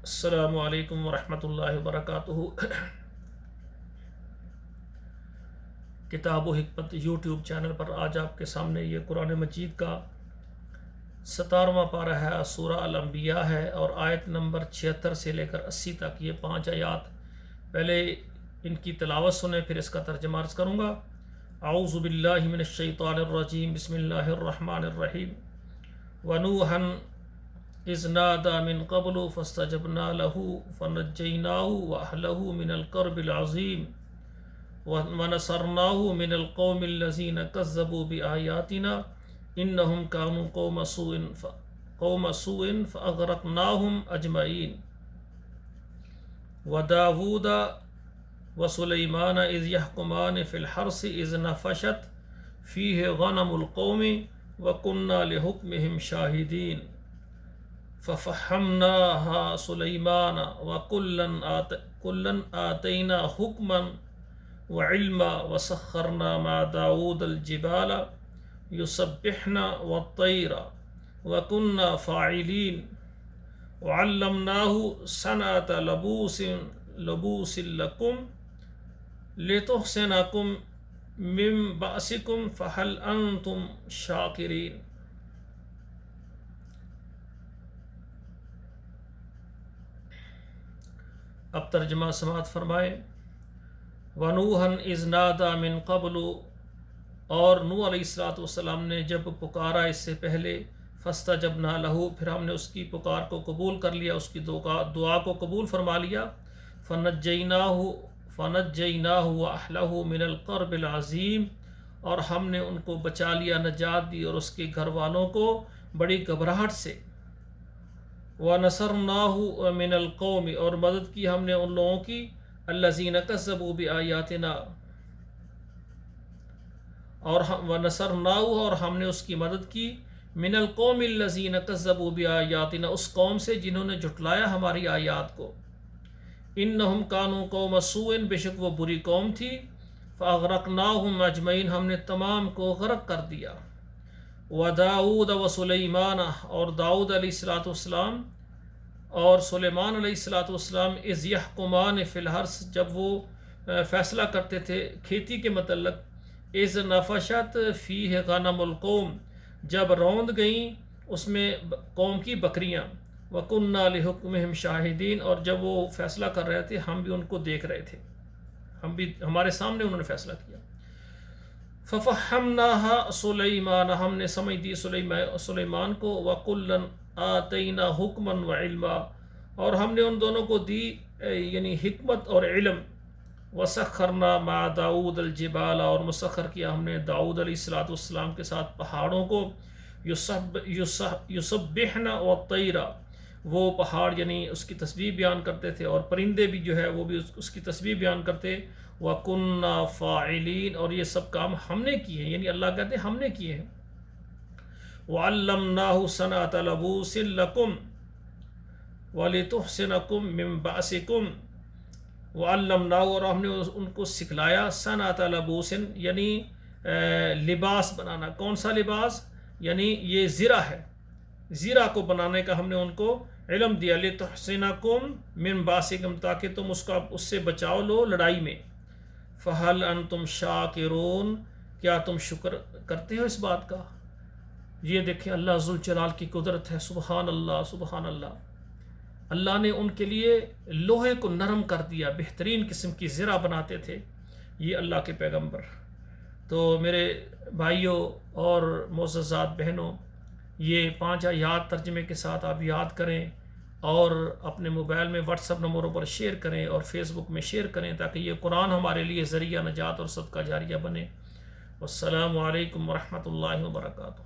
السلام علیکم ورحمۃ اللہ وبرکاتہ۔ کتاب و حکمت یوٹیوب چینل پر آج آپ کے سامنے یہ قرآن مجید کا 17واں پارہ ہے، سورہ الانبیاء ہے، اور آیت نمبر 76 سے لے کر 80 تک یہ 5 آیات پہلے ان کی تلاوت سنیں، پھر اس کا ترجمہ عرض کروں گا۔ اعوذ باللہ من الشیطان الرجیم، بسم اللہ الرحمن الرحیم۔ وَنُوحًا إِذْ نَادَى مِن قَبْلُ فَاسْتَجَبْنَا لَهُ فَنَجَّيْنَاهُ وَأَهْلَهُ مِنَ الْكَرْبِ الْعَظِيمِ وَنَصَرْنَاهُ مِنَ الْقَوْمِ الَّذِينَ كَذَّبُوا بِآيَاتِنَا إِنَّهُمْ كَانُوا قَوْمَ سُوءٍ فَأَغْرَقْنَاهُمْ أَجْمَعِينَ وَدَاوُودَ وَسُلَيْمَانَ إِذْ يَحْكُمَانِ فِي الْحَرْثِ إِذْ نَفَشَتْ فِيهِ غَنَمُ الْقَوْمِ وَكُنَّا لِحُكْمِهِمْ شَاهِدِينَ فَفَهَّمْنَاهَا سُلَيْمَانَ وَكُلًّا آتَيْنَا حُكْمًا وَعِلْمًا وَسَخَّرْنَا مَعَ دَاوُودَ الْجِبَالَ يُسَبِّحْنَ وَالطَّيْرَ وَكُنَّا فَاعِلِينَ وَعَلَّمْنَاهُ صَنْعَةَ لَبُوسٍ لَكُمْ لِتُحْصِنَكُمْ مِنْ بَأْسِكُمْ فَهَلْ أَنْتُمْ شَاكِرِينَ۔ اب ترجمہ سماعت فرمائے۔ وَنُوحًا إِذْ نَادَى مِن قَبْلُ، اور نوح علیہ السلام نے جب پکارا اس سے پہلے، فَاسْتَجَبْنَا لَهُ، پھر ہم نے اس کی پکار کو قبول کر لیا، اس کی دعا کو قبول فرما لیا۔ فَنَجَّيْنَاهُ وَأَهْلَهُ مِنَ الْكَرْبِ الْعَظِيمِ، اور ہم نے ان کو بچا لیا، نجات دی، اور اس کے گھر والوں کو بڑی گھبراہٹ سے۔ وَنَصَرْنَاهُ مِنَ الْقَوْمِ، اور مدد کی ہم نے ان لوگوں کی، الَّذِينَ كَذَّبُوا بِآيَاتِنَا، وَنَصَرْنَاهُ، اور ہم نے اس کی مدد کی، مِنَ الْقَوْمِ الَّذِينَ كَذَّبُوا بِآيَاتِنَا، اس قوم سے جنہوں نے جھٹلایا ہماری آیات کو۔ إِنَّهُمْ كَانُوا قَوْمَ سُوءٍ، بے شک وہ بری قوم تھی۔ فَأَغْرَقْنَاهُمْ أَجْمَعِينَ، ہم نے تمام کو غرق کر دیا۔ وَدَاوُودَ وَسُلَيْمَانَ، اور داؤد علیہ السلام اور سلیمان علیہ السلام، اِذْ يَحْكُمَانِ فِي الْحَرْثِ، جب وہ فیصلہ کرتے تھے کھیتی کے متعلق، اِذْ نَفَشَتْ فِيهِ غَنَمُ الْقَوْمِ، جب روند گئیں اس میں قوم کی بکریاں، وَكُنَّا لِحُكْمِهِمْ شَاهِدِينَ، اور جب وہ فیصلہ کر رہے تھے ہم بھی ان کو دیکھ رہے تھے، ہمارے سامنے انہوں نے فیصلہ کیا۔ فَفَهَّمْنَاهَا سُلَيْمَانَ، ہم نے سمجھ دی سلیمان کو، وَكُلًّا آتَيْنَا حُكْمًا وَعِلْمًا، اور ہم نے ان دونوں کو دی یعنی حکمت اور علم۔ وَسَخَّرْنَا مَعَ دَاوُودَ الْجِبَالَ، اور مسخر کیا ہم نے داؤد علیہ السلام کے ساتھ پہاڑوں کو، يُسَبِّحْنَ وَالطَّيْرَ، وہ پہاڑ یعنی اس کی تسبیح بیان کرتے تھے، اور پرندے بھی جو ہے وہ بھی اس کی تسبیح بیان کرتے۔ وَكُنَّا فَاعِلِينَ، اور یہ سب کام ہم نے کیے ہیں، یعنی اللہ کہتے ہیں ہم نے کیے ہیں۔ وَعَلَّمْنَاهُ صَنْعَةَ لَبُوسٍ لَكُمْ وَلِتُحْصِنَكُمْ مِنْ بَأْسِكُمْ، وَعَلَّمْنَاهُ، اور ہم نے ان کو سکھلایا، صَنْعَةَ لَبُوسٍ، یعنی لباس بنانا۔ کون سا لباس؟ یعنی یہ زرہ ہے، زرہ کو بنانے کا ہم نے ان کو علم دیا، لِتُحْصِنَكُمْ مِنْ بَأْسِكُمْ، تاکہ تم اس سے بچاؤ لو لڑائی میں۔ فَهَلْ أَنْتُمْ شَاكِرُونَ، کیا تم شکر کرتے ہو اس بات کا؟ یہ دیکھیں اللہ ذوالجلال کی قدرت ہے، سبحان اللہ سبحان اللہ۔ اللہ نے ان کے لیے لوہے کو نرم کر دیا، بہترین قسم کی زرہ بناتے تھے یہ اللہ کے پیغمبر۔ تو میرے بھائیوں اور معززات بہنوں، یہ 5 آیات ترجمے کے ساتھ آپ یاد کریں، اور اپنے موبائل میں واٹس ایپ نمبروں پر شیئر کریں، اور فیس بک میں شیئر کریں، تاکہ یہ قرآن ہمارے لیے ذریعہ نجات اور صدقہ جاریہ بنے۔ والسلام علیکم ورحمۃ اللہ وبرکاتہ۔